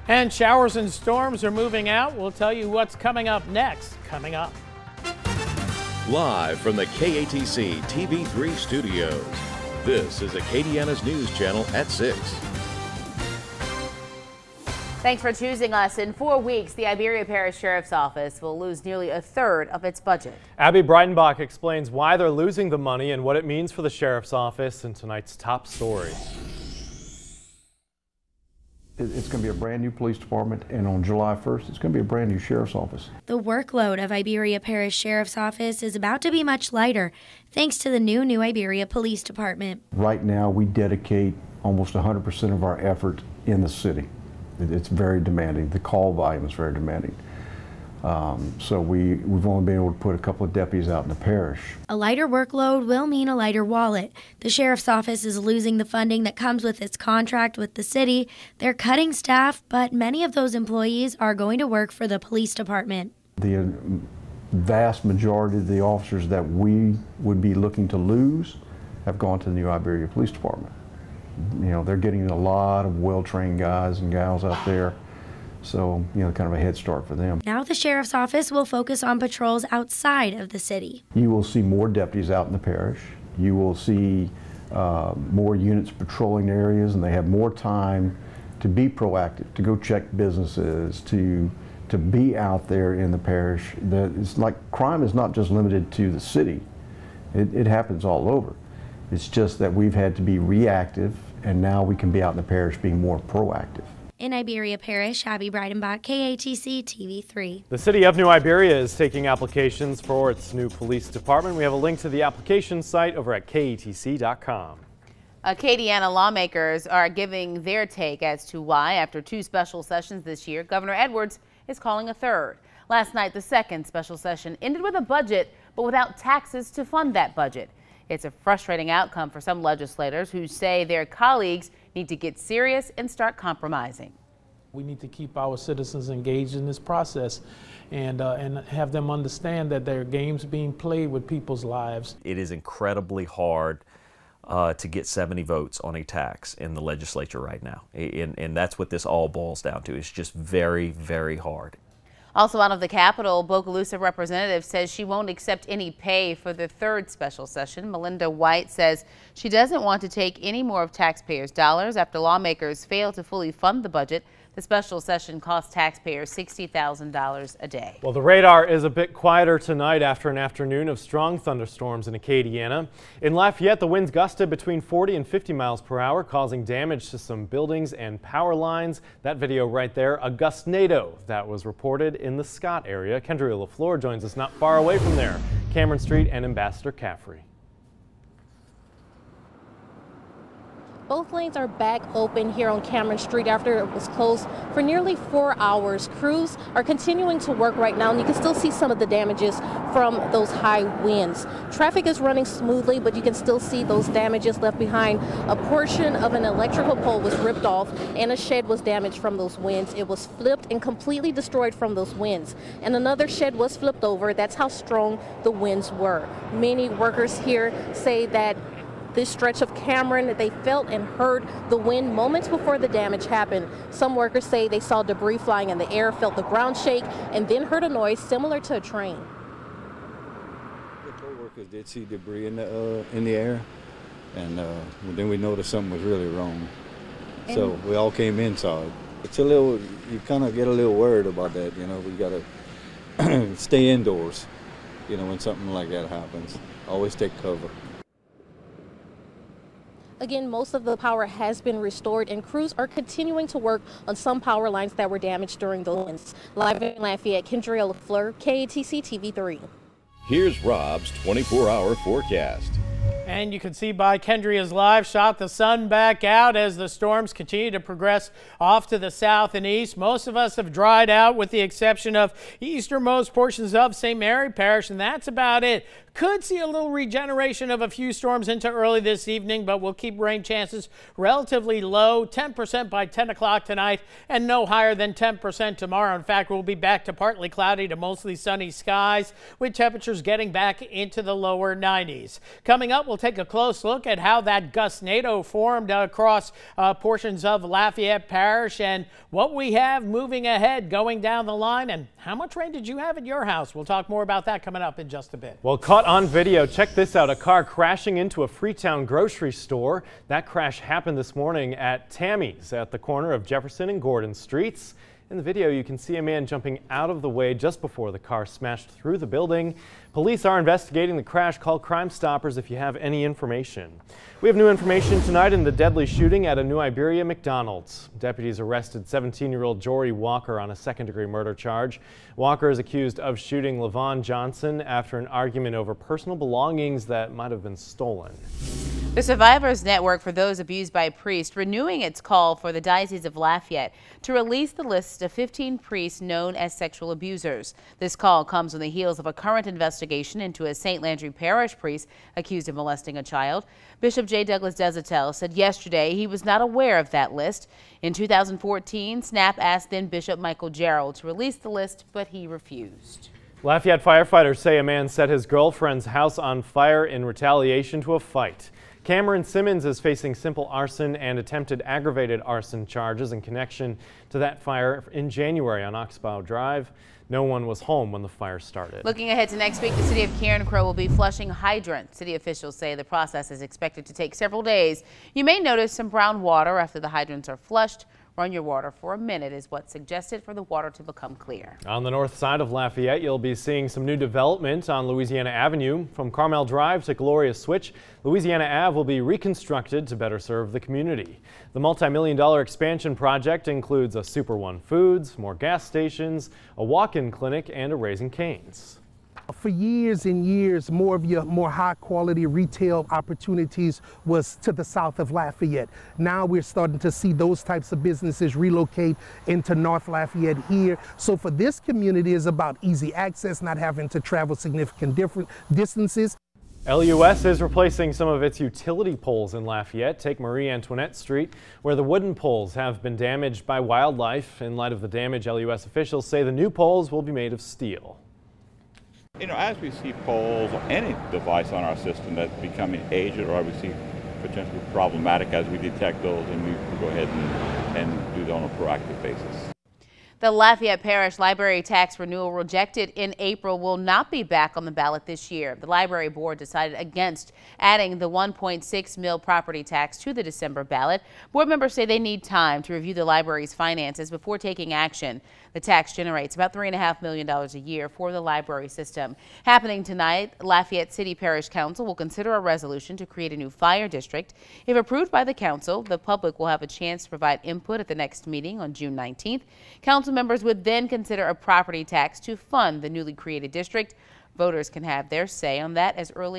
And showers and storms are moving out. We'll tell you what's coming up next. Coming up. Live from the KATC TV3 studios, this is Acadiana's News Channel at 6. Thanks for choosing us. In 4 weeks, the Iberia Parish Sheriff's Office will lose nearly a third of its budget. Abby Breitenbach explains why they're losing the money and what it means for the Sheriff's Office in tonight's top story. It's going to be a brand new police department, and on July 1st, it's going to be a brand new sheriff's office. The workload of Iberia Parish Sheriff's Office is about to be much lighter, thanks to the new Iberia Police Department. Right now, we dedicate almost 100% of our effort in the city. It's very demanding. The call volume is very demanding. So we've only been able to put a couple of deputies out in the parish. A lighter workload will mean a lighter wallet. The Sheriff's Office is losing the funding that comes with its contract with the city. They're cutting staff, but many of those employees are going to work for the police department. The vast majority of the officers that we would be looking to lose have gone to the new Iberia Police Department. You know, they're getting a lot of well-trained guys and gals out there. So, you know, kind of a head start for them. Now the Sheriff's Office will focus on patrols outside of the city. You will see more deputies out in the parish. You will see more units patrolling areas, and they have more time to be proactive, to go check businesses, to be out there in the parish. It's like crime is not just limited to the city. It happens all over. It's just that we've had to be reactive, and now we can be out in the parish being more proactive. In Iberia Parish, Abby Breitenbach, KATC TV3. The city of New Iberia is taking applications for its new police department. We have a link to the application site over at katc.com. Acadiana lawmakers are giving their take as to why, after 2 special sessions this year, Governor Edwards is calling a third. Last night, the second special session ended with a budget, but without taxes to fund that budget. It's a frustrating outcome for some legislators who say their colleagues need to get serious and start compromising. We need to keep our citizens engaged in this process and have them understand that there are games being played with people's lives. It is incredibly hard to get 70 votes on a tax in the legislature right now. And that's what this all boils down to. It's just very, very hard. Also out of the Capitol, Bogalusa representative says she won't accept any pay for the third special session. Melinda White says she doesn't want to take any more of taxpayers' dollars after lawmakers fail to fully fund the budget. The special session cost taxpayers $60,000 a day. Well, the radar is a bit quieter tonight after an afternoon of strong thunderstorms in Acadiana. In Lafayette, the winds gusted between 40 and 50 miles per hour, causing damage to some buildings and power lines. That video right there, a gustnado that was reported in the Scott area. Kendria LaFleur joins us not far away from there. Cameron Street and Ambassador Caffrey. Both lanes are back open here on Cameron Street after it was closed for nearly 4 hours. Crews are continuing to work right now, and you can still see some of the damages from those high winds. Traffic is running smoothly, but you can still see those damages left behind. A portion of an electrical pole was ripped off, and a shed was damaged from those winds. It was flipped and completely destroyed from those winds. And another shed was flipped over. That's how strong the winds were. Many workers here say that this stretch of Cameron, they felt and heard the wind moments before the damage happened. Some workers say they saw debris flying in the air, felt the ground shake, and then heard a noise similar to a train. The co-workers did see debris in the air, and then we noticed something was really wrong. So we all came in, saw it. It's a little, you kind of get a little worried about that, you know. We got to stay indoors, you know, when something like that happens. Always take cover. Again, most of the power has been restored, and crews are continuing to work on some power lines that were damaged during the winds. Live in Lafayette, Kendria LaFleur, KATC TV3. Here's Rob's 24-hour forecast. And you can see by Kendria's live shot the sun back out as the storms continue to progress off to the south and east. Most of us have dried out with the exception of easternmost portions of St. Mary Parish, and that's about it. Could see a little regeneration of a few storms into early this evening, but we'll keep rain chances relatively low, 10% by 10 o'clock tonight and no higher than 10% tomorrow. In fact, we'll be back to partly cloudy to mostly sunny skies with temperatures getting back into the lower 90s. Coming up, we'll we'll take a close look at how that gustnado formed across portions of Lafayette Parish and what we have moving ahead going down the line. And how much rain did you have at your house? We'll talk more about that coming up in just a bit. Well, caught on video, check this out. A car crashing into a Freetown grocery store. That crash happened this morning at Tammy's at the corner of Jefferson and Gordon Streets. In the video, you can see a man jumping out of the way just before the car smashed through the building. Police are investigating the crash. Call Crime Stoppers if you have any information. We have new information tonight in the deadly shooting at a New Iberia McDonald's. Deputies arrested 17-year-old Jory Walker on a second-degree murder charge. Walker is accused of shooting LaVon Johnson after an argument over personal belongings that might have been stolen. The Survivors Network for Those Abused by Priests renewing its call for the Diocese of Lafayette to release the list of 15 priests known as sexual abusers. This call comes on the heels of a current investigation into a St. Landry Parish priest accused of molesting a child. Bishop J. Douglas Desatel said yesterday he was not aware of that list. In 2014, SNAP asked then Bishop Michael Gerald to release the list, but he refused. Lafayette firefighters say a man set his girlfriend's house on fire in retaliation to a fight. Cameron Simmons is facing simple arson and attempted aggravated arson charges in connection to that fire in January on Oxbow Drive. No one was home when the fire started. Looking ahead to next week, the city of Carencro will be flushing hydrants. City officials say the process is expected to take several days. You may notice some brown water after the hydrants are flushed. Run your water for a minute is what's suggested for the water to become clear. On the north side of Lafayette, you'll be seeing some new development on Louisiana Avenue. From Carmel Drive to Gloria Switch, Louisiana Ave will be reconstructed to better serve the community. The multi-million-dollar expansion project includes a Super One Foods, more gas stations, a walk-in clinic, and a Raising Cane's. For years and years, more of your more high quality retail opportunities was to the south of Lafayette. Now we're starting to see those types of businesses relocate into North Lafayette here. So for this community, it's about easy access, not having to travel significant different distances. LUS is replacing some of its utility poles in Lafayette. Take Marie Antoinette Street, where the wooden poles have been damaged by wildlife. In light of the damage, LUS officials say the new poles will be made of steel. You know, as we see poles or any device on our system that's becoming aged or we see potentially problematic, as we detect those, and we go ahead and do that on a proactive basis. The Lafayette Parish Library tax renewal rejected in April will not be back on the ballot this year. The Library Board decided against adding the $1.6 million property tax to the December ballot. Board members say they need time to review the library's finances before taking action. The tax generates about $3.5 million a year for the library system. Happening tonight, Lafayette City Parish Council will consider a resolution to create a new fire district. If approved by the council, the public will have a chance to provide input at the next meeting on June 19th. Council members would then consider a property tax to fund the newly created district. Voters can have their say on that as early